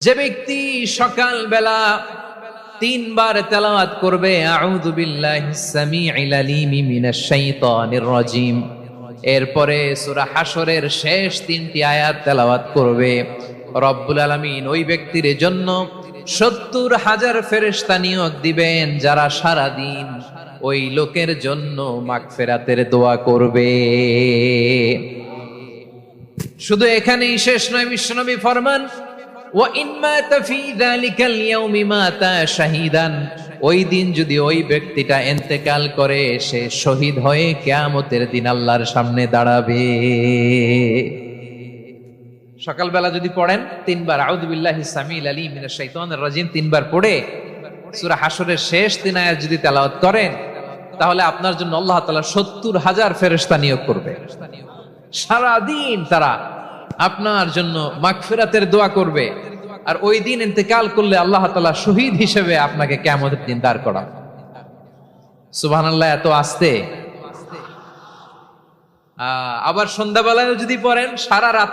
যে ব্যক্তি সকাল বেলা তিনবার তেলাওয়াত করবে আউযু বিল্লাহিস সামিউল আলিম মিনাশ শাইতানির রাজিম, এরপরে সূরা হাশরের শেষ তিনটি আয়াত তেলাওয়াত করবে, রব্বুল আলামিন ওই ব্যক্তির জন্য ৭০,০০০ ফেরেশতা নিয়োগ দিবেন যারা সারা দিন ওই লোকের জন্য মাগফিরাতের দোয়া করবে। শুধু এখানেই শেষ নয়, বিশ্বনবী ফরমান ওই দিন যদি ওই ব্যক্তিটা ইন্তেকাল করে, সে শহীদ হয়ে কিয়ামতের দিন আল্লাহর সামনে দাঁড়াবে। সকালবেলা যদি পড়েন তিনবার আউযু বিল্লাহিস সামিউল আলিম মিনাশ শাইতানির রাজিম তিনবার পড়ে সূরা হাশরের শেষ তিন আয়াত যদি তেলাওয়াত করেন, তাহলে আপনার জন্য আল্লাহ তাআলা ৭০,০০০ ফেরেশতা নিয়োগ করবে। সারা দিন তারা আপনার জন্য মাগফিরাতের দোয়া করবে, আর ওই দিন ইন্তেকাল করলে আল্লাহ তাআলা শহীদ হিসেবে আপনাকে কিয়ামতের দিন দাঁড় করাবেন। সুবহানাল্লাহ, এত আস্তে। আবার সন্ধ্যাবেলায় যদি পড়েন সারা রাত